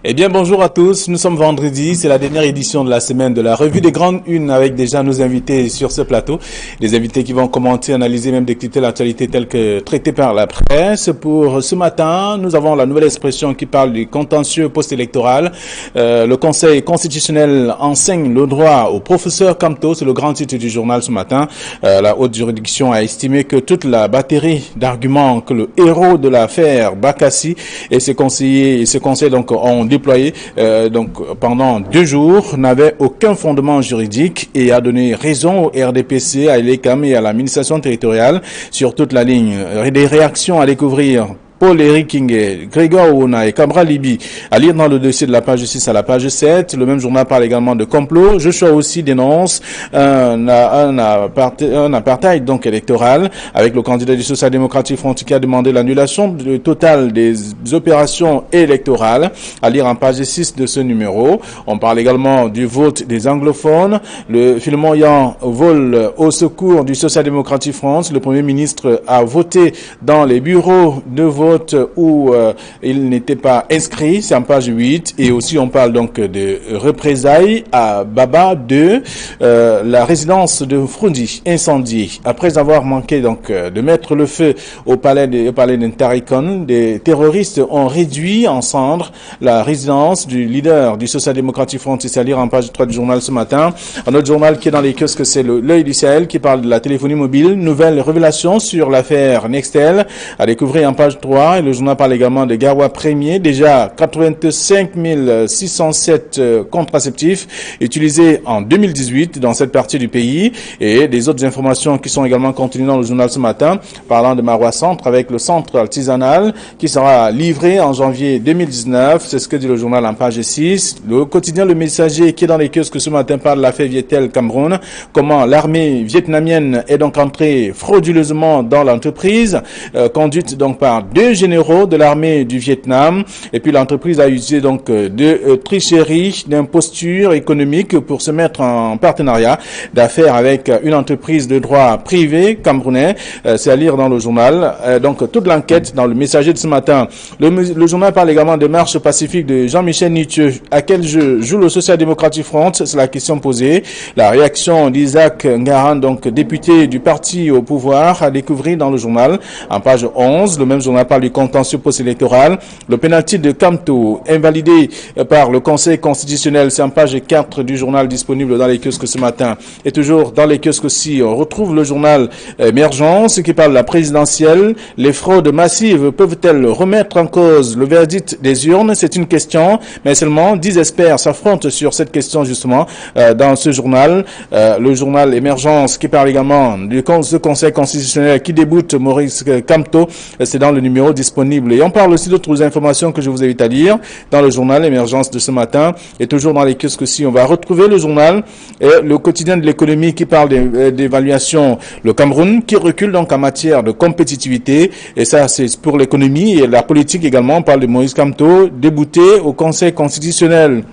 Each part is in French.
Eh bien, bonjour à tous. Nous sommes vendredi. C'est la dernière édition de la semaine de la revue des grandes unes avec déjà nos invités sur ce plateau. Des invités qui vont commenter, analyser, même décrypter l'actualité telle que traitée par la presse. Pour ce matin, nous avons la nouvelle expression qui parle du contentieux post-électoral. Le Conseil constitutionnel enseigne le droit au professeur Kamto. C'est le grand titre du journal ce matin. La haute juridiction a estimé que toute la batterie d'arguments que le héros de l'affaire Bakassi et ses conseillers donc ont déployé pendant 2 jours n'avait aucun fondement juridique et a donné raison au RDPC, à l'ECAM et à l'administration territoriale sur toute la ligne. Des réactions à découvrir. Paul-Éric Kingué, Grégoire Ouna et Cabra Libi à lire dans le dossier de la page 6 à la page 7. Le même journal parle également de complot. Joshua aussi dénonce un apartheid donc électoral avec le candidat du Social-démocratique Front qui a demandé l'annulation totale des opérations électorales à lire en page 6 de ce numéro. On parle également du vote des anglophones. Le Philmoyan vole au secours du Social-démocratique France. Le Premier ministre a voté dans les bureaux de vote où il n'était pas inscrit, c'est en page 8. Et aussi on parle donc de représailles à Baba 2, la résidence de Frundi incendiée. Après avoir manqué donc de mettre le feu au palais d'Intarikon, des terroristes ont réduit en cendres la résidence du leader du Social-démocratique français. C'est à lire en page 3 du journal ce matin. Un autre journal qui est dans les kiosques, c'est l'Œil du Sahel qui parle de la téléphonie mobile. Nouvelle révélation sur l'affaire Nextel à découvrir en page 3. Et le journal parle également de Gawa Premier. Déjà 85 607 contraceptifs utilisés en 2018 dans cette partie du pays. Et des autres informations qui sont également contenues dans le journal ce matin, parlant de Marois Centre avec le centre artisanal qui sera livré en janvier 2019. C'est ce que dit le journal en page 6. Le quotidien Le Messager qui est dans les kiosques ce matin parle de l'affaire Vietel Cameroun. Comment l'armée vietnamienne est donc entrée frauduleusement dans l'entreprise, conduite donc par 2 généraux de l'armée du Vietnam. Et puis l'entreprise a usé donc de tricherie, d'imposture économique pour se mettre en partenariat d'affaires avec une entreprise de droit privé camerounais. C'est à lire dans le journal. Donc toute l'enquête dans le Messager de ce matin. Le journal parle également des marches pacifiques de Jean-Michel Nietzsche. À quel jeu joue le Social-démocratique Front? C'est la question posée. La réaction d'Isaac Ngaran, donc député du parti au pouvoir, à découvrir dans le journal en page 11. Le même journal parle du contentieux post-électoral. Le pénalty de Kamto, invalidé par le Conseil constitutionnel, c'est en page 4 du journal disponible dans les kiosques ce matin. Et toujours dans les kiosques aussi, on retrouve le journal Émergence qui parle de la présidentielle. Les fraudes massives peuvent-elles remettre en cause le verdict des urnes? C'est une question, mais seulement 10 experts s'affrontent sur cette question justement dans ce journal. Le journal Émergence qui parle également du Conseil constitutionnel qui déboute Maurice Kamto. C'est dans le numéro disponible. Et on parle aussi d'autres informations que je vous invite à lire dans le journal Émergence de ce matin. Et toujours dans les kiosques aussi, on va retrouver le journal le quotidien de l'économie qui parle d'évaluation. Le Cameroun qui recule donc en matière de compétitivité. Et ça, c'est pour l'économie et la politique également. On parle de Maurice Kamto, débouté au Conseil constitutionnel.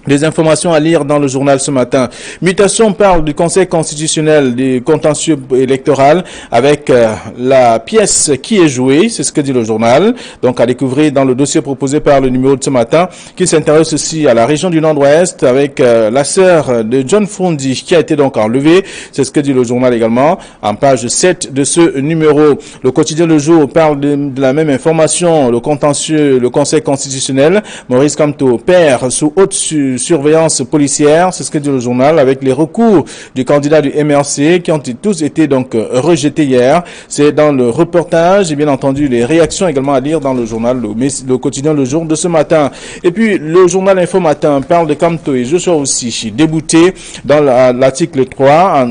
Des informations à lire dans le journal ce matin. Mutation parle du Conseil constitutionnel du contentieux électoral avec la pièce qui est jouée, c'est ce que dit le journal. Donc à découvrir dans le dossier proposé par le numéro de ce matin, qui s'intéresse aussi à la région du Nord-Ouest avec la sœur de John Frundi qui a été donc enlevée. C'est ce que dit le journal également en page 7 de ce numéro. Le quotidien Le Jour parle de la même information, le contentieux, le Conseil constitutionnel. Maurice Kamto perd sous haute surveillance policière, c'est ce que dit le journal, avec les recours du candidat du MRC qui ont tous été donc rejetés hier. C'est dans le reportage et bien entendu les réactions également à lire dans le journal, le quotidien Le Jour de ce matin. Et puis le journal Info Matin parle de Kamto et je suis aussi débouté dans l'article 3,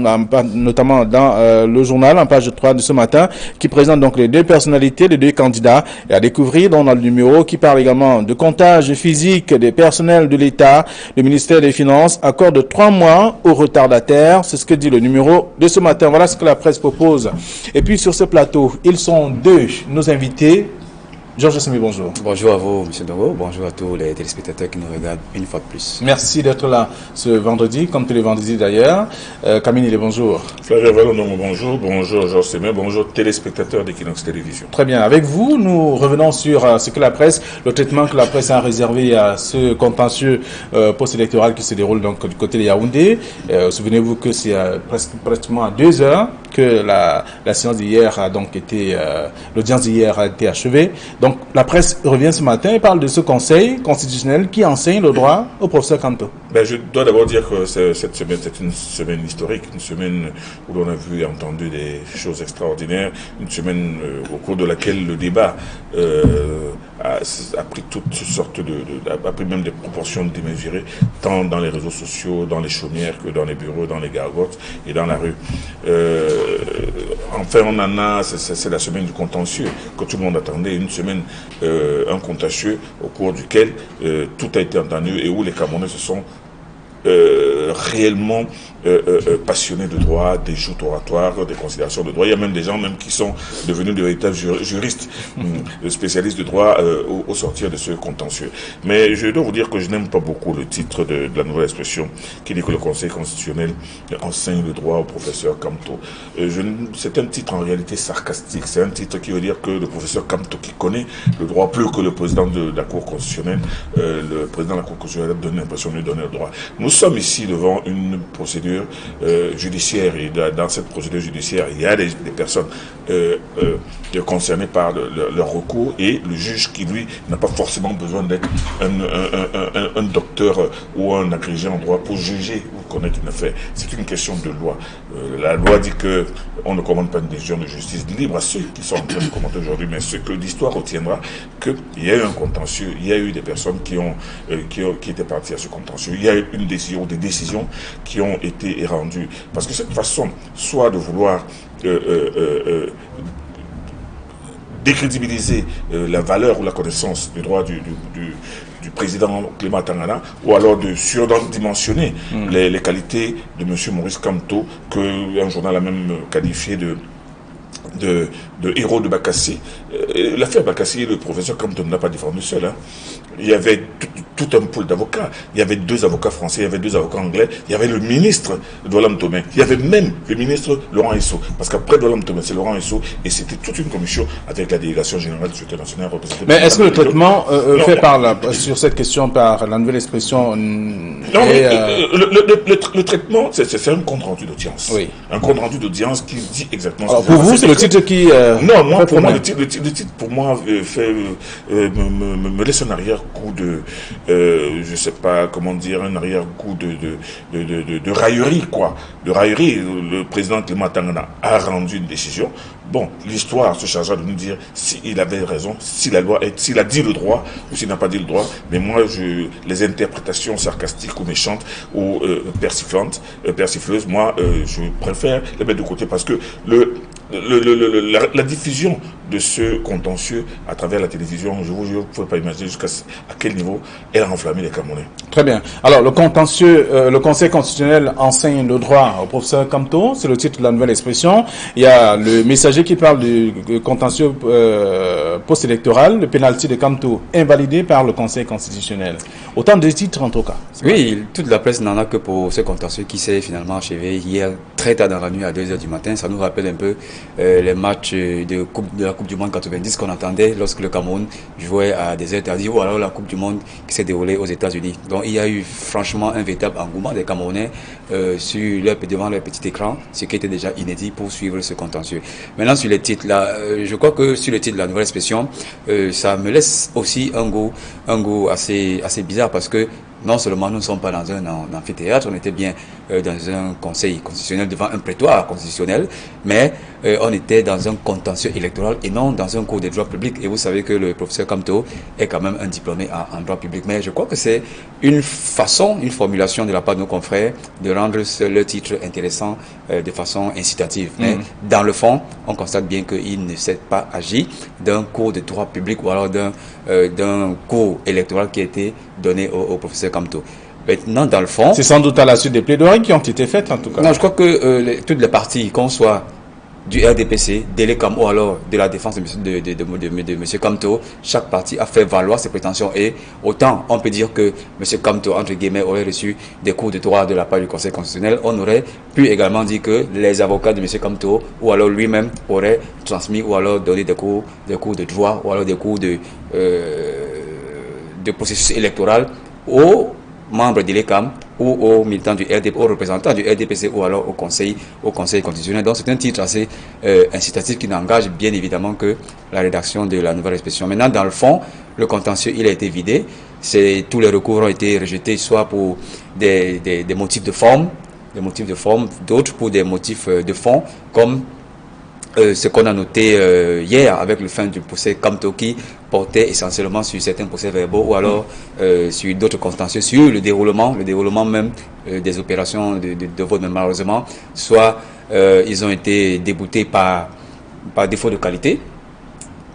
notamment dans le journal en page 3 de ce matin, qui présente donc les 2 personnalités, les 2 candidats, et à découvrir dans le numéro qui parle également de comptage physique des personnels de l'État. Le ministère des Finances accorde 3 mois aux retardataires. C'est ce que dit le numéro de ce matin. Voilà ce que la presse propose. Et puis sur ce plateau, ils sont 2, nos invités. Georges Semi, bonjour. Bonjour à vous, M. Dongo. Bonjour à tous les téléspectateurs qui nous regardent une fois de plus. Merci d'être là ce vendredi, comme tous les vendredis d'ailleurs. Camille, bonjour. Flavien Vallon, bonjour. Bonjour Georges Semi. Bonjour téléspectateurs d'Equinox Télévision. Très bien. Avec vous, nous revenons sur ce que la presse, le traitement que la presse a réservé à ce contentieux post-électoral qui se déroule donc du côté de Yaoundé. Souvenez-vous que c'est pratiquement à 2 heures que la séance d'hier a donc été, l'audience d'hier a été achevée. Donc la presse revient ce matin et parle de ce conseil constitutionnel qui enseigne le droit au professeur Kamto. Je dois d'abord dire que cette semaine, c'est une semaine historique, une semaine où l'on a vu et entendu des choses extraordinaires, une semaine au cours de laquelle le débat a pris toutes sortes a pris même des proportions démesurées, tant dans les réseaux sociaux, dans les chaumières, que dans les bureaux, dans les gargotes et dans la rue. Enfin, c'est la semaine du contentieux que tout le monde attendait, une semaine, un contentieux au cours duquel tout a été entendu et où les Camerounais se sont réellement passionnés de droit, des joutes oratoires, des considérations de droit. Il y a même des gens qui sont devenus de véritables juristes, spécialistes de droit au sortir de ce contentieux. Mais je dois vous dire que je n'aime pas beaucoup le titre de la nouvelle expression qui dit que le Conseil constitutionnel enseigne le droit au professeur Kamto. C'est un titre en réalité sarcastique. C'est un titre qui veut dire que le professeur Kamto, qui connaît le droit plus que le président de la Cour constitutionnelle, le président de la Cour constitutionnelle donne l'impression de lui donner le droit. Nous sommes ici devant une procédure judiciaire et dans cette procédure judiciaire, il y a des personnes concernées par leur recours et le juge qui, lui, n'a pas forcément besoin d'être un docteur ou un agrégé en droit pour juger ou connaître une affaire. C'est une question de loi. La loi dit qu'on ne commande pas une décision de justice libre à ceux qui sont en train de commenter aujourd'hui, mais ce que l'histoire retiendra, qu'il y a eu un contentieux, il y a eu des personnes qui étaient parties à ce contentieux, il y a eu une décision, des décisions qui ont été rendues. Parce que cette façon, soit de vouloir décrédibiliser la valeur ou la connaissance du droit du président Clément Tangana, ou alors de surdimensionner les qualités de M. Maurice Kamto, qu'un journal a même qualifié de héros de Bakassi. L'affaire Bakassi, le professeur Kamto ne l'a pas défendu seul. Il y avait tout un pool d'avocats. Il y avait 2 avocats français, il y avait 2 avocats anglais, il y avait le ministre Doualam Tomé, il y avait même le ministre Laurent Esso, parce qu'après Doualam Tomé, c'est Laurent Esso, et c'était toute une commission avec la délégation générale du Sécurité nationale représentée. Mais est-ce que le traitement fait sur cette question par la nouvelle expression le traitement, c'est un compte rendu d'audience. Oui. Un compte rendu d'audience qui dit exactement ce que pour vous, c'est le titre qui... non, moi, pour moi, le titre pour moi me laisse un arrière-goût de... je sais pas comment dire, un arrière-goût de raillerie, quoi. De raillerie. Le président Clément Tangana a rendu une décision. Bon, l'histoire se chargera de nous dire s'il avait raison, s'il a dit le droit ou s'il n'a pas dit le droit. Mais moi, les interprétations sarcastiques ou méchantes ou persifleuses, moi, je préfère les mettre de côté parce que la diffusion de ce contentieux à travers la télévision, je vous ne pouvez pas imaginer jusqu'à quel niveau elle a enflammé les Camerounais. Très bien. Alors, le contentieux, le Conseil constitutionnel enseigne le droit au professeur Kamto, c'est le titre de la nouvelle expression. Il y a le messager qui parle du contentieux post-électoral, le pénalty de Kamto invalidé par le Conseil constitutionnel. Autant de titres en tout cas. Oui, toute la presse n'en a que pour ce contentieux qui s'est finalement achevé hier très tard dans la nuit à 2h du matin. Ça nous rappelle un peu les matchs de la Coupe du Monde 90 qu'on attendait lorsque le Cameroun jouait à des heures tardives ou alors la Coupe du Monde qui s'est déroulée aux États-Unis. Donc il y a eu franchement un véritable engouement des Camerounais devant leur petit écran, ce qui était déjà inédit pour suivre ce contentieux. Maintenant sur les titres, là, je crois que sur le titre de la nouvelle expression, ça me laisse aussi un goût assez bizarre parce que non seulement nous ne sommes pas dans un amphithéâtre, on était bien dans un conseil constitutionnel devant un prétoire constitutionnel, mais on était dans un contentieux électoral et non dans un cours de droit public. Et vous savez que le professeur Kamto est quand même un diplômé en droit public. Mais je crois que c'est une formulation de la part de nos confrères de rendre le titre intéressant de façon incitative. Mais dans le fond, on constate bien qu'il ne s'est pas agi d'un cours de droit public ou alors d'un cours électoral qui a été donné au professeur Kamto. Maintenant, dans le fond... C'est sans doute à la suite des plaidoiries qui ont été faites, en tout cas. Non, je crois que toutes les parties, qu'on soit du RDPC, d'Elecam ou alors de la défense de M. Kamto, chaque parti a fait valoir ses prétentions. Et autant on peut dire que M. Kamto, entre guillemets, aurait reçu des cours de droit de la part du Conseil constitutionnel, on aurait pu également dire que les avocats de M. Kamto ou alors lui-même auraient transmis ou alors donné des cours de droit ou alors des cours de processus électoral aux membres de l'ECAM ou aux militants du RDP, aux représentants du RDPC ou alors au Conseil constitutionnel. Donc c'est un titre assez incitatif qui n'engage bien évidemment que la rédaction de la nouvelle expression. Maintenant, dans le fond, le contentieux, il a été vidé. Tous les recours ont été rejetés, soit pour des motifs de forme, d'autres pour des motifs de fond, comme ce qu'on a noté hier avec le fin du procès Kamto qui portait essentiellement sur certains procès verbaux ou alors sur d'autres contentieux, sur le déroulement même des opérations de vote. Mais malheureusement, soit ils ont été déboutés par défaut de qualité,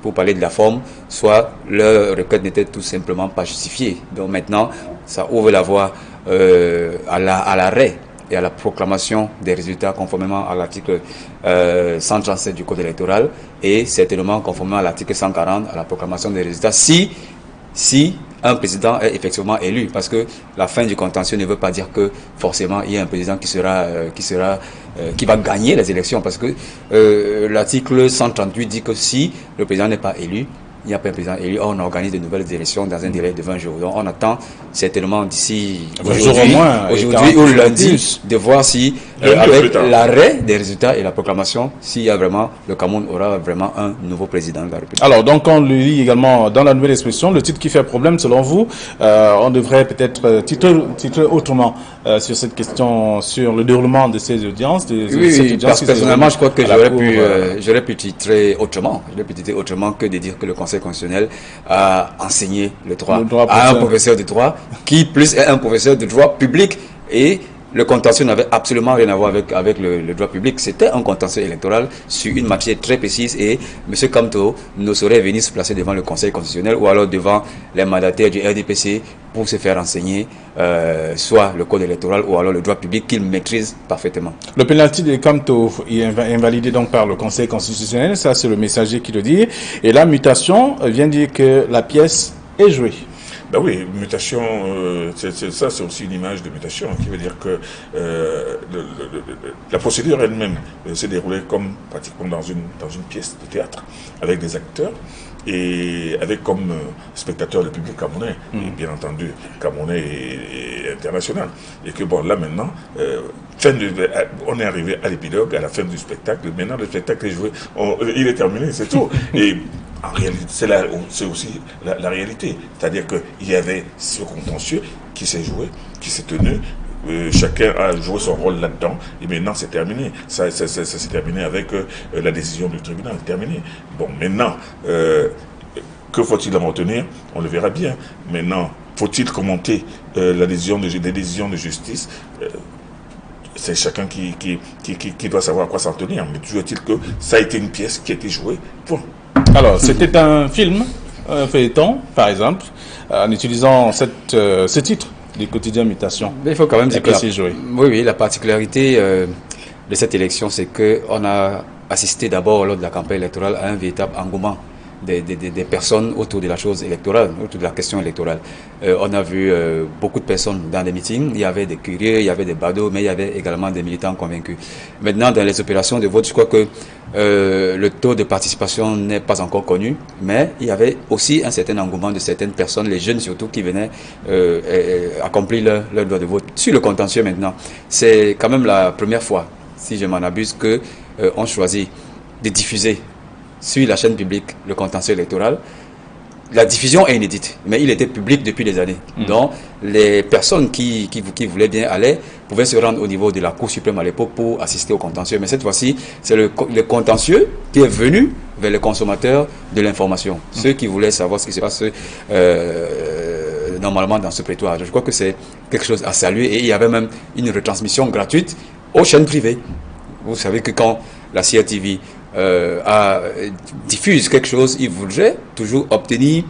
pour parler de la forme, soit leur requête n'était tout simplement pas justifiée. Donc maintenant, ça ouvre la voie à l'arrêt et à la proclamation des résultats conformément à l'article 137 du Code électoral et certainement conformément à l'article 140 à la proclamation des résultats si un président est effectivement élu, parce que la fin du contentieux ne veut pas dire que forcément il y a un président qui va gagner les élections, parce que l'article 138 dit que si le président n'est pas élu, il n'y a pas un président élu, on organise de nouvelles élections dans un délai de 20 jours. Donc on attend certainement d'ici aujourd'hui ou lundi de voir si avec l'arrêt des résultats et la proclamation, s'il y a vraiment, le Cameroun aura vraiment un nouveau président de la République. Alors donc on le lit également dans la nouvelle expression, le titre qui fait problème selon vous, on devrait peut-être titrer autrement sur cette question, sur le déroulement de ces audiences. Personnellement je crois que j'aurais pu titrer autrement. J'aurais pu titrer autrement que de dire que le Conseil constitutionnel a enseigné le droit à un professeur de droit qui plus est un professeur de droit public, et le contentieux n'avait absolument rien à voir avec le droit public. C'était un contentieux électoral sur une matière très précise, et M. Kamto ne saurait venir se placer devant le Conseil constitutionnel ou alors devant les mandataires du RDPC pour se faire enseigner soit le code électoral ou alors le droit public qu'il maîtrise parfaitement. Le pénalty de Kamto est invalidé donc par le Conseil constitutionnel, ça c'est le messager qui le dit, et la mutation vient dire que la pièce est jouée. Ben oui, mutation, ça c'est aussi une image de mutation qui veut dire que la procédure elle-même s'est déroulée comme pratiquement dans une pièce de théâtre, avec des acteurs et avec comme spectateur le public camerounais, et bien entendu camerounais et international. Et que bon, là maintenant, on est arrivé à l'épilogue, à la fin du spectacle. Maintenant le spectacle est joué, il est terminé, c'est tout. Et en réalité, c'est aussi la réalité. C'est-à-dire qu'il y avait ce contentieux qui s'est joué, qui s'est tenu. Chacun a joué son rôle là-dedans. Et maintenant, c'est terminé. Ça s'est terminé avec la décision du tribunal. Terminé. Bon, maintenant, que faut-il en retenir? On le verra bien. Maintenant, faut-il commenter les décisions de justice? C'est chacun qui doit savoir à quoi s'en tenir. Mais toujours est-il que ça a été une pièce qui a été jouée. Point. Alors, c'était un film, un feuilleton, par exemple, en utilisant ce titre du quotidien Mutation. Mais il faut quand même dire que la particularité de cette élection, c'est qu'on a assisté d'abord lors de la campagne électorale à un véritable engouement des personnes autour de la chose électorale, autour de la question électorale. On a vu beaucoup de personnes dans des meetings, il y avait des curieux, il y avait des badauds, mais il y avait également des militants convaincus. Maintenant, dans les opérations de vote, je crois que le taux de participation n'est pas encore connu, mais il y avait aussi un certain engouement de certaines personnes, les jeunes surtout, qui venaient accomplir leur droit de vote. Sur le contentieux maintenant, c'est quand même la première fois, si je m'en abuse, qu'on choisit de diffuser sur la chaîne publique le contentieux électoral. La diffusion est inédite, mais il était public depuis des années. Donc, les personnes qui voulaient bien aller pouvaient se rendre au niveau de la Cour suprême à l'époque pour assister au contentieux. Mais cette fois-ci, c'est le contentieux qui est venu vers les consommateurs de l'information. Ceux qui voulaient savoir ce qui se passe normalement dans ce prétoire. Je crois que c'est quelque chose à saluer, et il y avait même une retransmission gratuite aux chaînes privées. Vous savez que quand la CRTV diffuse quelque chose, il voudrait toujours obtenir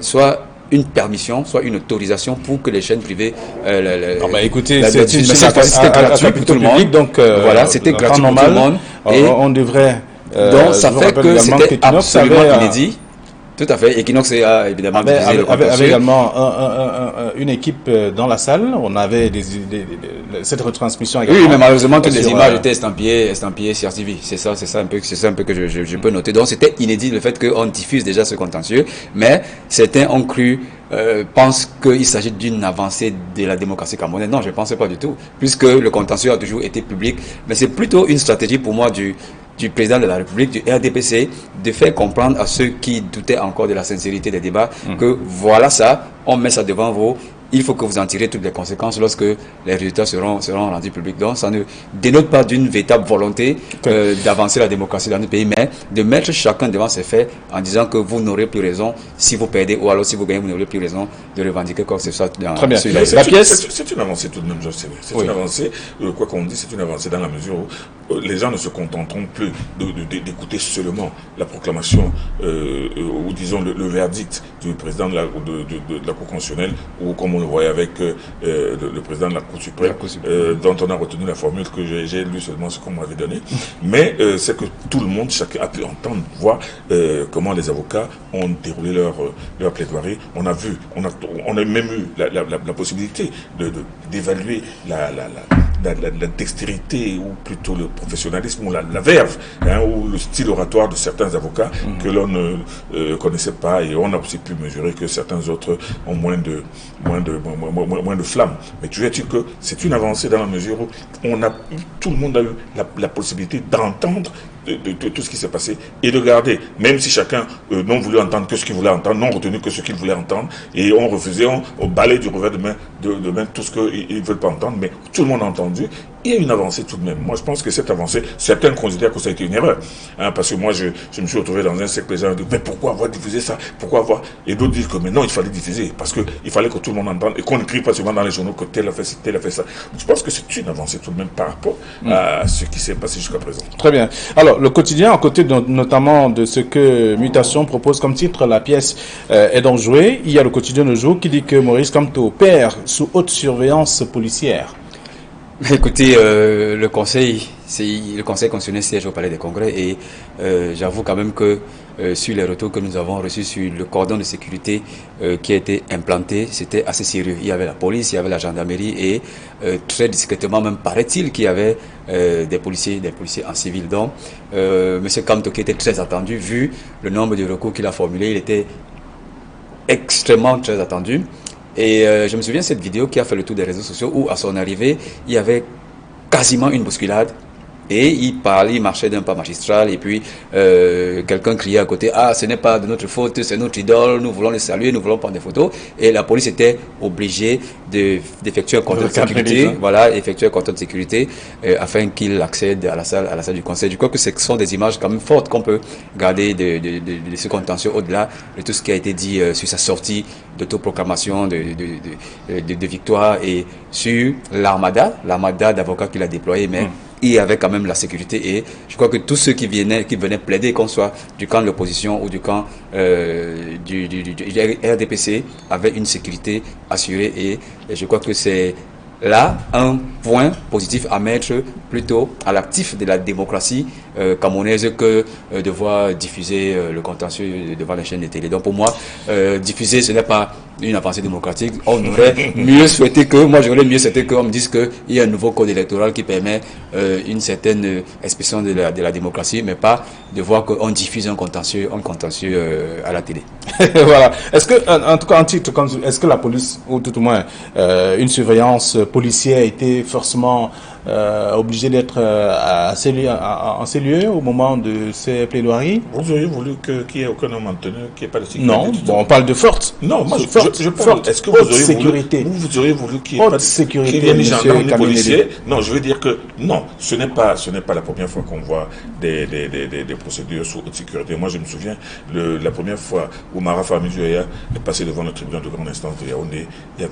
soit une permission, soit une autorisation pour que les chaînes privées... écoutez, c'est une gratuit pour tout le monde. Donc, voilà, c'était gratuit pour tout le monde. Et on devrait... donc, ça fait que c'était absolument inédit. Tout à fait. Equinox a évidemment diffusé le contentieux. Avait également une équipe dans la salle. On avait cette retransmission également. Oui, mais malheureusement, toutes les images étaient estampillées CRTV. C'est ça un peu que je peux noter. Donc, c'était inédit le fait qu'on diffuse déjà ce contentieux. Mais certains ont cru, pensent qu'il s'agit d'une avancée de la démocratie camerounaise. Non, je ne pensais pas du tout. Puisque le contentieux a toujours été public. Mais c'est plutôt une stratégie pour moi du président de la République, du RDPC, de faire comprendre à ceux qui doutaient encore de la sincérité des débats que voilà ça, on met ça devant vous, il faut que vous en tirez toutes les conséquences lorsque les résultats seront rendus publics. Donc ça ne dénote pas d'une véritable volonté d'avancer la démocratie dans notre pays, mais de mettre chacun devant ses faits en disant que vous n'aurez plus raison si vous perdez, ou alors si vous gagnez, vous n'aurez plus raison de revendiquer quoi que ce soit dans Très bien. La pièce. C'est une avancée tout de même, Georges. C'est une avancée, quoi qu'on dise, c'est une avancée dans la mesure où les gens ne se contenteront plus d'écouter seulement la proclamation ou disons le verdict du président de la Cour constitutionnelle, ou comme on le voyait avec le président de la Cour suprême, dont on a retenu la formule que j'ai lu seulement ce qu'on m'avait donné. Mais c'est que tout le monde, chacun a pu entendre, voir comment les avocats ont déroulé leur plaidoirie. On a vu, on a même eu la possibilité d'évaluer la dextérité, ou plutôt le professionnalisme, ou la verve, ou le style oratoire de certains avocats que l'on ne connaissait pas, et on a aussi pu mesurer que certains autres ont moins de flamme. Mais tu sais que c'est une avancée dans la mesure où tout le monde a eu la possibilité d'entendre de tout ce qui s'est passé et de garder, même si chacun n'ont voulu entendre que ce qu'il voulait entendre, n'ont retenu que ce qu'il voulait entendre, et on refusait, on balayait du revers de main tout ce qu'ils ne veulent pas entendre, mais tout le monde a entendu. Il y a une avancée tout de même. Moi, je pense que cette avancée, certains considèrent que ça a été une erreur. Parce que moi, je me suis retrouvé dans un cercle, les gens disent, mais pourquoi avoir diffusé ça? Pourquoi avoir... Et d'autres disent que maintenant, il fallait diffuser, parce qu'il fallait que tout le monde entende, et qu'on n'écrit pas seulement dans les journaux que tel a fait ça, tel a fait ça. Je pense que c'est une avancée tout de même par rapport à ce qui s'est passé jusqu'à présent. Très bien. Alors, le quotidien, à côté notamment de ce que Mutation propose comme titre, la pièce est donc jouée. Il y a le quotidien de jour qui dit que Maurice Kamto perd sous haute surveillance policière. Écoutez, le conseil constitutionnel siège au Palais des Congrès, et j'avoue quand même que sur les retours que nous avons reçus sur le cordon de sécurité qui a été implanté, c'était assez sérieux. Il y avait la police, il y avait la gendarmerie, et très discrètement même, paraît-il qu'il y avait des policiers en civil. Donc, M. Kamto, qui était très attendu, vu le nombre de recours qu'il a formulés, il était extrêmement très attendu. Et je me souviens de cette vidéo qui a fait le tour des réseaux sociaux, où à son arrivée, il y avait quasiment une bousculade. Et il marchait d'un pas magistral, et puis quelqu'un criait à côté, ah, ce n'est pas de notre faute, c'est notre idole, nous voulons le saluer, nous voulons prendre des photos. Et la police était obligée d'effectuer un contrôle de sécurité, effectuer un contrôle de sécurité afin qu'il accède à la salle du conseil. Je crois que ce sont des images quand même fortes qu'on peut garder de ce contentieux, au-delà de tout ce qui a été dit sur sa sortie d'autoproclamation de victoire, et sur l'armada d'avocats qu'il a déployé, mais il y avait quand même la sécurité. Et je crois que tous ceux qui venaient plaider, qu'on soit du camp de l'opposition ou du camp du RDPC, avaient une sécurité assurée, et je crois que c'est là un point positif à mettre plutôt à l'actif de la démocratie camerounaise que de voir diffuser le contentieux devant les chaînes de télé. Donc pour moi, diffuser, ce n'est pas une avancée démocratique. On aurait mieux souhaité j'aurais mieux souhaité qu'on me dise qu'il y a un nouveau code électoral qui permet une certaine expression de la démocratie, mais pas de voir qu'on diffuse un contentieux à la télé. Voilà. Est-ce que, en tout cas, en titre, est-ce que la police, ou tout au moins une surveillance policière, était forcément obligée d'être en ces lieux au moment de ces plaidoiries? Vous auriez voulu qu'il n'y ait aucun homme en tenue, qu'il n'y ait pas de sécurité? Non, on parle de forte. Non, moi je parle. Est-ce que vous auriez voulu qu'il n'y ait pas de sécurité, qu'il y ait des gendarmes, des policiers? Non, je veux dire que non, ce n'est pas la première fois qu'on voit des procédures sous haute sécurité. Moi, je me souviens la première fois où Mara Famidjoya est passé devant le tribunal de grande instance de Yaoundé, il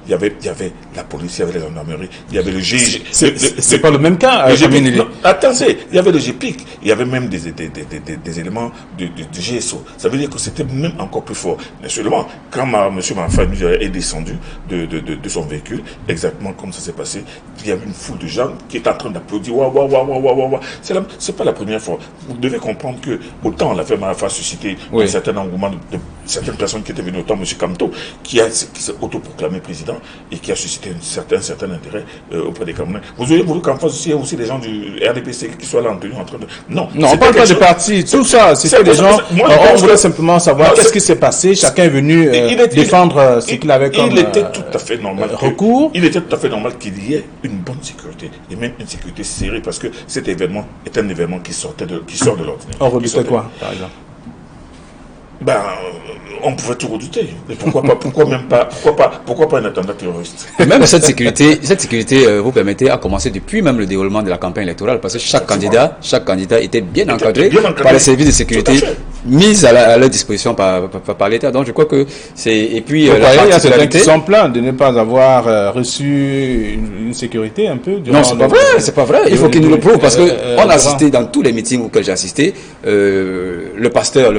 y avait la police, il y avait la gendarmerie, il y avait le juge. c'est pas le même cas. Non, attendez, il y avait le GPIC, il y avait même des éléments du GSO. Ça veut dire que c'était même encore plus fort. Mais seulement, quand M. Manfred est descendu de son véhicule, exactement comme ça s'est passé, il y avait une foule de gens qui étaient en train d'applaudir. C'est pas la première fois. Vous devez comprendre que autant l'affaire Marafa a suscité un certain engouement de certaines personnes qui étaient venues, autant M. Kamto, qui s'est autoproclamé président et qui a suscité un certain intérêt auprès des Camerounais. Vous auriez voulu qu'en face aussi, il y ait aussi des gens du RDPC qui soient là en tenue en train de... Non, on ne parle pas de parti, tout ça, c'était des gens... On voulait simplement savoir qu'est-ce qui s'est passé, chacun est venu défendre ce qu'il avait comme il était tout à fait normal recours. Il était tout à fait normal qu'il y ait une bonne sécurité, et même une sécurité serrée, parce que cet événement est un événement qui sort de l'ordinaire. On redoutait quoi, par exemple? On pouvait tout redouter. Mais pourquoi pas un attentat terroriste? Et même cette sécurité, vous permettez, a commencé depuis même le déroulement de la campagne électorale, parce que chaque candidat était bien encadré par les services de sécurité mis à leur disposition par l'État. Donc je crois que c'est... Et puis il y a certains qui sont plaints de ne pas avoir reçu une sécurité un peu durant... Non, c'est pas vrai. Il faut qu'ils nous le prouvent, parce que on a assisté dans tous les meetings auxquels j'ai assisté, le pasteur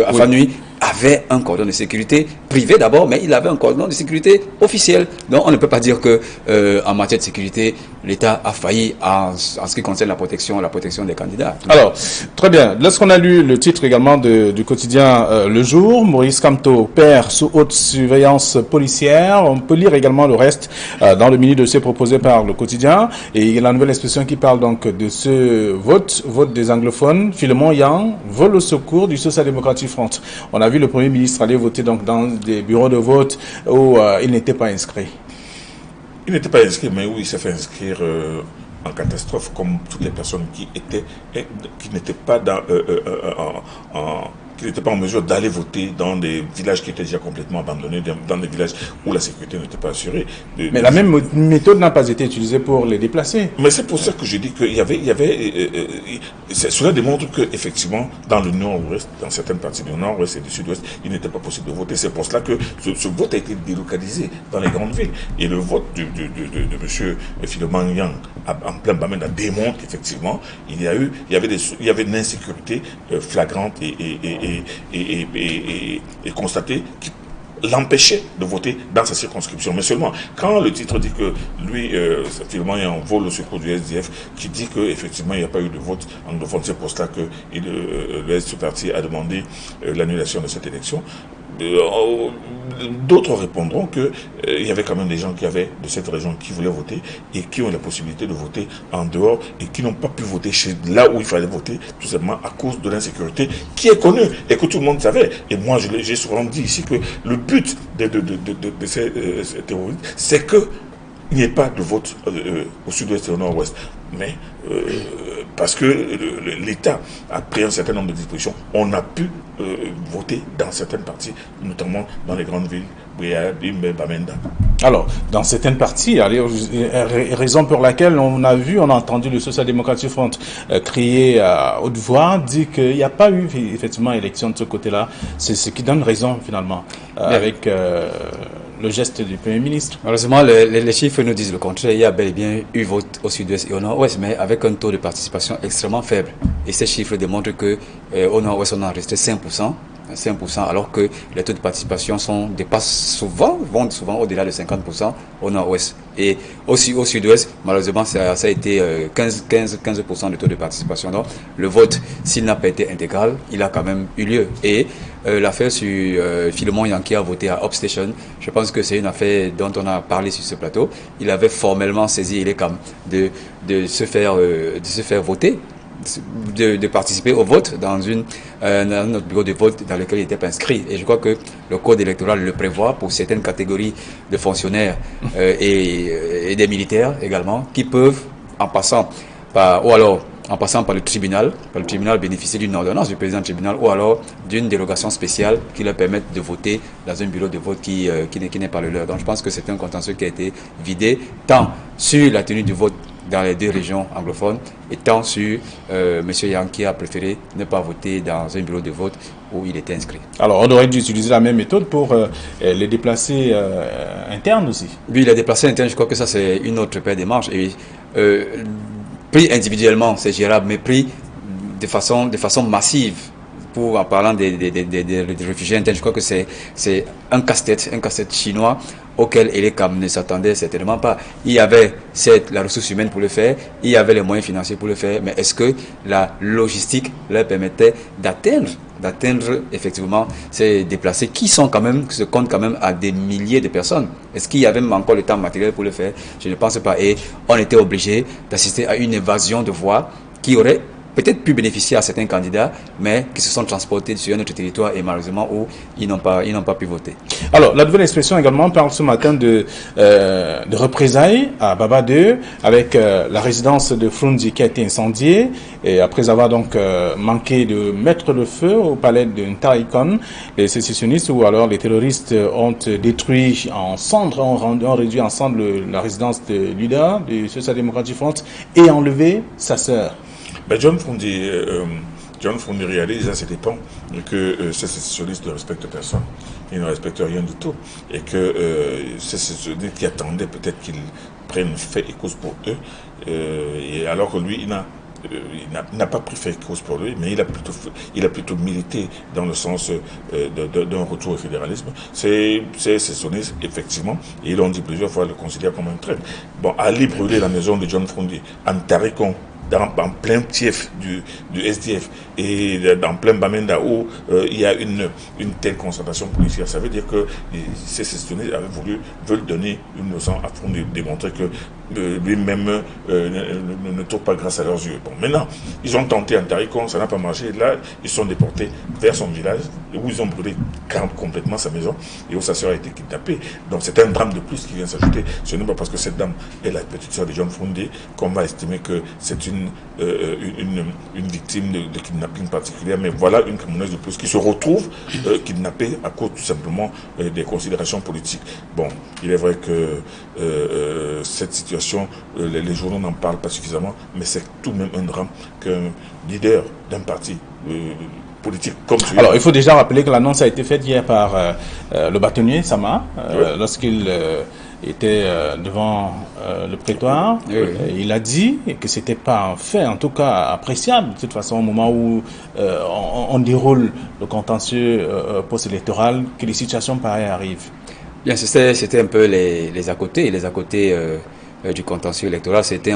Afanui avait un cordon de sécurité privé d'abord, mais il avait un cordon de sécurité officiel. Donc on ne peut pas dire que en matière de sécurité, l'État a failli en ce qui concerne la protection des candidats. Alors, très bien. Lorsqu'on a lu le titre également du quotidien Le Jour, Maurice Kamto, père sous haute surveillance policière, on peut lire également le reste dans le mini-dossier proposé par le quotidien. Et il y a la nouvelle expression qui parle donc de ce vote des anglophones. Philemon Yang vole au secours du Social Democratic Front. On a vu le Premier ministre aller voter donc dans des bureaux de vote où il n'était pas inscrit. Il n'était pas inscrit, mais oui, il s'est fait inscrire en catastrophe, comme toutes les personnes qui n'étaient pas qui n'étaient pas en mesure d'aller voter dans des villages qui étaient déjà complètement abandonnés, dans des villages où la sécurité n'était pas assurée. Mais la même méthode n'a pas été utilisée pour les déplacer. Mais c'est pour ça que je dis qu'il y avait cela démontre qu'effectivement, dans le nord-ouest, dans certaines parties du nord-ouest et du sud-ouest, il n'était pas possible de voter. C'est pour cela que ce vote a été délocalisé dans les grandes villes. Et le vote de M. Philemon Yang en plein Bamenda démontre qu'effectivement, il y avait une insécurité flagrante et constatée qui l'empêchait de voter dans sa circonscription. Mais seulement, quand le titre dit que lui, finalement, il y a un vol au secours du SDF, qui dit qu'effectivement, il n'y a pas eu de vote anglophone, c'est pour cela que le SDF parti a demandé l'annulation de cette élection. D'autres répondront qu'il y avait quand même des gens de cette région qui voulaient voter et qui ont la possibilité de voter en dehors et qui n'ont pas pu voter là où il fallait voter, tout simplement à cause de l'insécurité qui est connue et que tout le monde savait. Et moi, j'ai souvent dit ici que le but de ces terroristes, c'est qu'il n'y ait pas de vote au sud-ouest et au nord-ouest. Mais parce que l'État a pris un certain nombre de dispositions, on a pu voter dans certaines parties, notamment dans les grandes villes, Bamenda. Alors, dans certaines parties, raison pour laquelle on a entendu le Social Democratic Front crier à haute voix, dit qu'il n'y a pas eu effectivement élection de ce côté-là. C'est ce qui donne raison finalement avec le geste du Premier ministre. Malheureusement, les chiffres nous disent le contraire. Il y a bel et bien eu vote au sud-ouest et au nord-ouest, mais avec un taux de participation extrêmement faible. Et ces chiffres démontrent qu'au nord-ouest, on a resté 5%, alors que les taux de participation vont souvent au-delà de 50% au nord-ouest. Et aussi au sud-ouest, malheureusement, ça a été 15% de taux de participation. Donc, le vote, s'il n'a pas été intégral, il a quand même eu lieu. Et l'affaire sur Philemon Yang qui a voté à Upstation, je pense que c'est une affaire dont on a parlé sur ce plateau. Il avait formellement saisi l'ECAM de se faire voter, de participer au vote dans notre bureau de vote dans lequel il n'était pas inscrit. Et je crois que le code électoral le prévoit pour certaines catégories de fonctionnaires et des militaires également, qui peuvent, en passant par le tribunal bénéficier d'une ordonnance du président du tribunal ou alors d'une dérogation spéciale qui leur permette de voter dans un bureau de vote qui n'est pas le leur. Donc je pense que c'est un contentieux qui a été vidé tant sur la tenue du vote dans les deux régions anglophones et tant sur M. Yang qui a préféré ne pas voter dans un bureau de vote où il était inscrit. Alors on aurait dû utiliser la même méthode pour les déplacés internes aussi. Oui, les déplacés internes, je crois que ça c'est une autre paire de manches. Et pris individuellement, c'est gérable, mais pris de façon massive, en parlant des réfugiés internes, je crois que c'est un casse-tête chinois auquel Elekam ne s'attendait certainement pas. Il y avait la ressource humaine pour le faire, il y avait les moyens financiers pour le faire, mais est-ce que la logistique leur permettait d'atteindre effectivement ces déplacés qui se comptent quand même à des milliers de personnes? Est-ce qu'il y avait même encore le temps matériel pour le faire? Je ne pense pas. Et on était obligé d'assister à une évasion de voix qui aurait peut-être pu bénéficier à certains candidats, mais qui se sont transportés sur notre territoire et malheureusement où ils n'ont pas pu voter. Alors, la nouvelle expression également parle ce matin de représailles à Baba 2 avec la résidence de Frundi qui a été incendiée et après avoir donc manqué de mettre le feu au palais de Ntaikon, les sécessionnistes ou alors les terroristes ont détruit en cendres, ont réduit en cendres la résidence de leader du Social Democratic Front et enlevé sa sœur. Ben John Frundi réalise à ses dépens que ces sécessionnistes ne respectent personne. Ils ne respectent rien du tout. Et que ces sécessionnistes qui attendaient peut-être qu'ils prennent fait et cause pour eux, et alors que lui, il n'a pas pris fait et cause pour lui, mais il a plutôt milité dans le sens d'un retour au fédéralisme. Ces sécessionnistes, effectivement, et ils l'ont dit plusieurs fois, le considèrent comme un traître. Bon, aller brûler la maison de John Frundi, en Tarikon, en plein tief du SDF et en plein Bamenda où il y a une telle concentration policière, ça veut dire que ces sécessionnistes veulent donner une leçon à fond de démontrer que lui-même ne trouve pas grâce à leurs yeux. Bon, maintenant, ils ont tenté en Tarikon, ça n'a pas marché. Là, ils sont déportés vers son village où ils ont brûlé complètement sa maison et où sa sœur a été kidnappée. Donc c'est un drame de plus qui vient s'ajouter. Ce n'est pas parce que cette dame est la petite sœur de John Frundi qu'on va estimer que c'est une victime de kidnapping particulière, mais voilà une Camerounaise de plus qui se retrouve kidnappée à cause tout simplement des considérations politiques. Bon, il est vrai que cette situation, les journaux n'en parlent pas suffisamment, mais c'est tout de même un drame qu'un leader d'un parti politique comme celui-là. Alors, il faut déjà rappeler que l'annonce a été faite hier par le bâtonnier Sama, lorsqu'il était devant le prétoire. Il a dit que c'était pas un fait, en tout cas appréciable, de toute façon, au moment où on déroule le contentieux post-électoral, que les situations pareilles arrivent. Bien, c'était un peu les à côté du contentieux électoral. C'était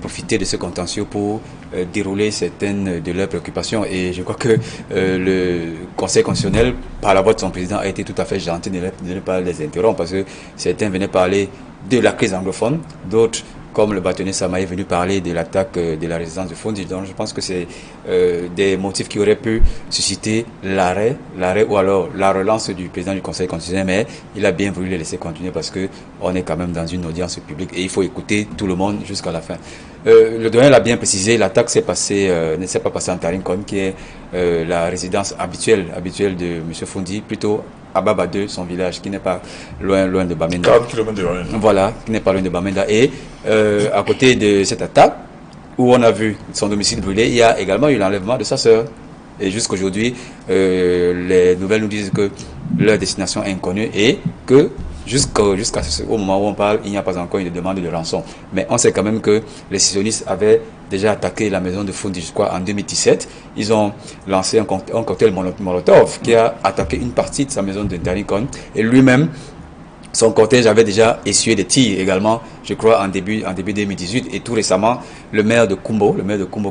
profiter de ce contentieux pour dérouler certaines de leurs préoccupations. Et je crois que le Conseil constitutionnel, par la voix de son président, a été tout à fait gentil de ne pas les interrompre parce que certains venaient parler de la crise anglophone, d'autres, comme le bâtonnier Samaï, est venu parler de l'attaque de la résidence de Frundi. Donc je pense que c'est des motifs qui auraient pu susciter l'arrêt ou alors la relance du président du Conseil constitutionnel, mais il a bien voulu les laisser continuer parce que on est quand même dans une audience publique et il faut écouter tout le monde jusqu'à la fin. Le doyen l'a bien précisé, l'attaque ne s'est pas passée en Tarinkon, qui est la résidence habituelle de M. Frundi, plutôt à Baba 2, son village, qui n'est pas loin de Bamenda. 40 km de Bamenda. Voilà, qui n'est pas loin de Bamenda. Et à côté de cette attaque, où on a vu son domicile brûlé, il y a également eu l'enlèvement de sa sœur. Et jusqu'aujourd'hui, les nouvelles nous disent que leur destination est inconnue et que jusqu'au moment où on parle, il n'y a pas encore une demande de rançon. Mais on sait quand même que les sécessionnistes avaient déjà attaqué la maison de Frundi, je crois, en 2017. Ils ont lancé un cocktail Molotov qui a attaqué une partie de sa maison de Tarinkon. Et lui-même, son cortège avait déjà essuyé des tirs également, je crois, en début 2018. Et tout récemment, le maire de Kumbo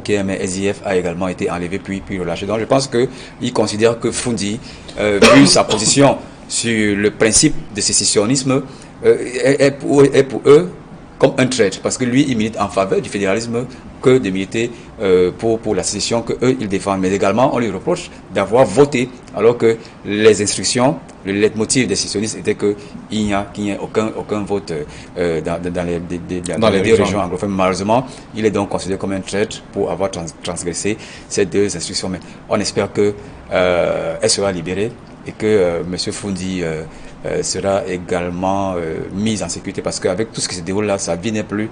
qui est un maire SIF, a également été enlevé puis relâché. Donc je pense qu'il considère que Frundi, vu sa position sur le principe de sécessionnisme, est pour eux comme un traître, parce que lui, il milite en faveur du fédéralisme que de militer pour la sécession que eux, ils défendent. Mais également, on lui reproche d'avoir voté, alors que les instructions, le leitmotiv des sécessionnistes était qu'il n'y ait aucun vote dans les deux régions anglophones. Malheureusement, il est donc considéré comme un traître pour avoir transgressé ces deux instructions. Mais on espère qu'elle sera libérée et que M. Frundi sera également mise en sécurité, parce qu'avec tout ce qui se déroule là, sa vie n'est plus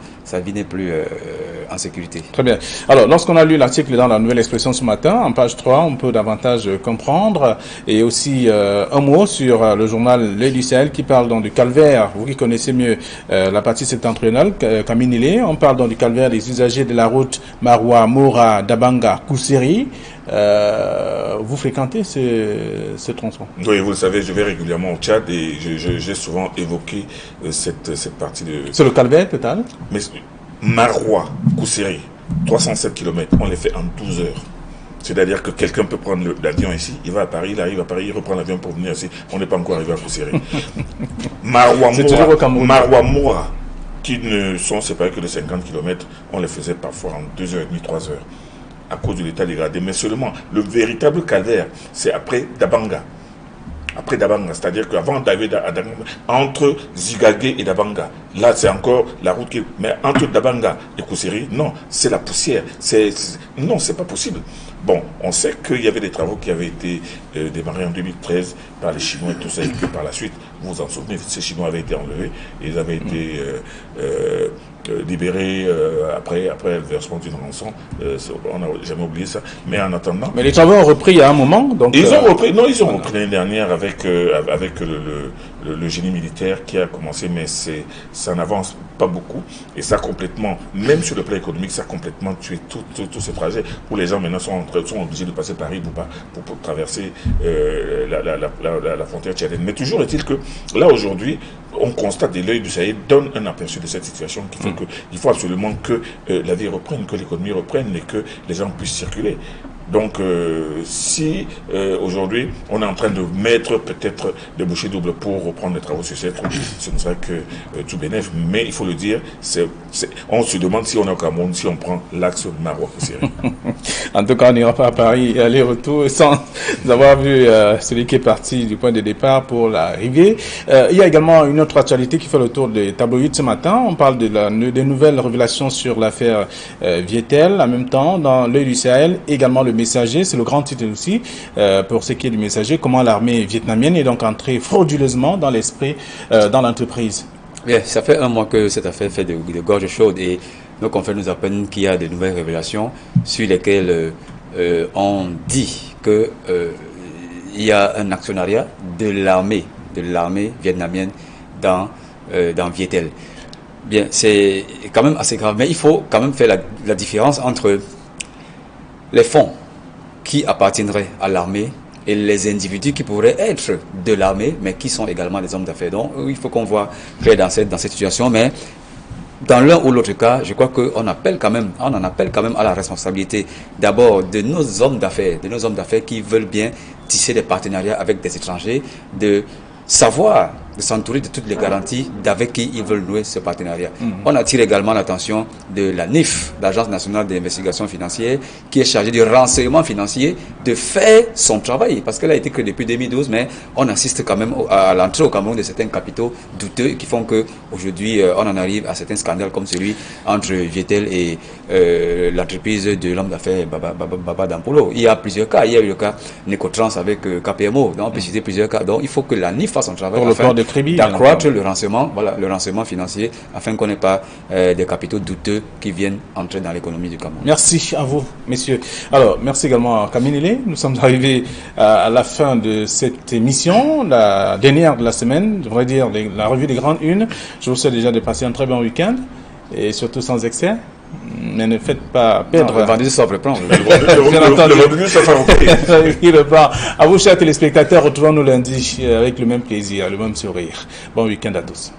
en sécurité. Très bien. Alors, lorsqu'on a lu l'article dans la Nouvelle Expression ce matin, en page 3, on peut davantage comprendre. Et aussi un mot sur le journal L'Œil du Sahel qui parle donc du calvaire. Vous qui connaissez mieux la partie septentrionale, Kaminile, on parle donc du calvaire des usagers de la route Maroua, Mora, Dabanga, Kousseri. Vous fréquentez ce tronçon? Oui, vous le savez, je vais régulièrement au Tchad et j'ai souvent évoqué cette partie de... C'est le calvaire total? Mais Maroua, Kousseri, 307 km, on les fait en 12 heures. C'est-à-dire que quelqu'un peut prendre l'avion ici, il va à Paris, il arrive à Paris, il reprend l'avion pour venir ici. On n'est pas encore arrivé à Kousseri. Maroua, Moura, qui ne sont séparés que de 50 km, on les faisait parfois en 2h30, 3 heures, à cause de l'état dégradé. Mais seulement, le véritable calvaire, c'est après Dabanga. Après Dabanga, c'est-à-dire qu'avant d'arriver à Dabanga, entre Zigagé et Dabanga, là c'est encore la route qui... Mais entre Dabanga et Kousseri, non, c'est la poussière. Non, c'est pas possible. Bon, on sait qu'il y avait des travaux qui avaient été démarrés en 2013 par les Chinois et tout ça, et que par la suite, vous vous en souvenez, ces Chinois avaient été enlevés, et ils avaient été libérés après le versement d'une rançon. On n'a jamais oublié ça. Mais en attendant... Mais les travaux ont repris il y a un moment, donc... Ils ont repris l'année dernière avec le génie militaire qui a commencé, mais ça n'avance pas beaucoup. Et ça a complètement, même sur le plan économique, ça a complètement tué tout ce trajet où les gens maintenant sont obligés de passer par Ibouba pour traverser la frontière tchadienne. Mais toujours est-il que là aujourd'hui, on constate et l'œil du Sahel donne un aperçu de cette situation qui fait qu'il faut absolument que la vie reprenne, que l'économie reprenne et que les gens puissent circuler. Donc, si aujourd'hui, on est en train de mettre peut-être des bouchées doubles pour reprendre les travaux sur cette route, ce ne serait que tout bénéf. Mais il faut le dire, on se demande si on est au Cameroun, si on prend l'axe Maroua-Kousseri. En tout cas, on n'ira pas à Paris aller-retour sans avoir vu celui qui est parti du point de départ pour l'arrivée. Il y a également une autre actualité qui fait le tour des tabloïds ce matin. On parle des nouvelles révélations sur l'affaire Vietel. En même temps, dans l'Œil du Sahel, également le Messager, c'est le grand titre aussi, pour ce qui est du Messager, comment l'armée vietnamienne est donc entrée frauduleusement dans l'esprit, dans l'entreprise. Bien, ça fait un mois que cette affaire fait de gorge chaude et nos confrères nous apprennent qu'il y a de nouvelles révélations sur lesquelles on dit qu'il y a un actionnariat de l'armée vietnamienne dans Vietel. Bien, c'est quand même assez grave, mais il faut quand même faire la différence entre les fonds qui appartiendraient à l'armée et les individus qui pourraient être de l'armée, mais qui sont également des hommes d'affaires. Donc, il faut qu'on voit clair dans cette situation, mais dans l'un ou l'autre cas, je crois qu'on en appelle quand même à la responsabilité d'abord de nos hommes d'affaires, qui veulent bien tisser des partenariats avec des étrangers, de savoir, de s'entourer de toutes les garanties d'avec qui ils veulent nouer ce partenariat. On attire également l'attention de la NIF, l'Agence nationale d'investigation financière, qui est chargée du renseignement financier, de faire son travail, parce qu'elle a été créée depuis 2012, mais on assiste quand même à l'entrée au Cameroun de certains capitaux douteux qui font qu'aujourd'hui, on en arrive à certains scandales comme celui entre Vietel et l'entreprise de l'homme d'affaires Baba Dampolo. Il y a plusieurs cas. Il y a eu le cas Necotrans avec KPMO. Donc on peut citer plusieurs cas. Donc il faut que la NIF fasse son travail d'accroître le renseignement financier afin qu'on n'ait pas des capitaux douteux qui viennent entrer dans l'économie du Cameroun. Merci à vous, messieurs. Alors, merci également à Kaminile. Nous sommes arrivés à la fin de cette émission, la dernière de la semaine, je voudrais dire la revue des grandes unes. Je vous souhaite déjà de passer un très bon week-end et surtout sans excès. Mais ne faites pas perdre. Le vendredi, ça reprend. Le vendredi, ça reprend. À vous, chers téléspectateurs, retrouvons-nous lundi avec le même plaisir, le même sourire. Bon week-end à tous.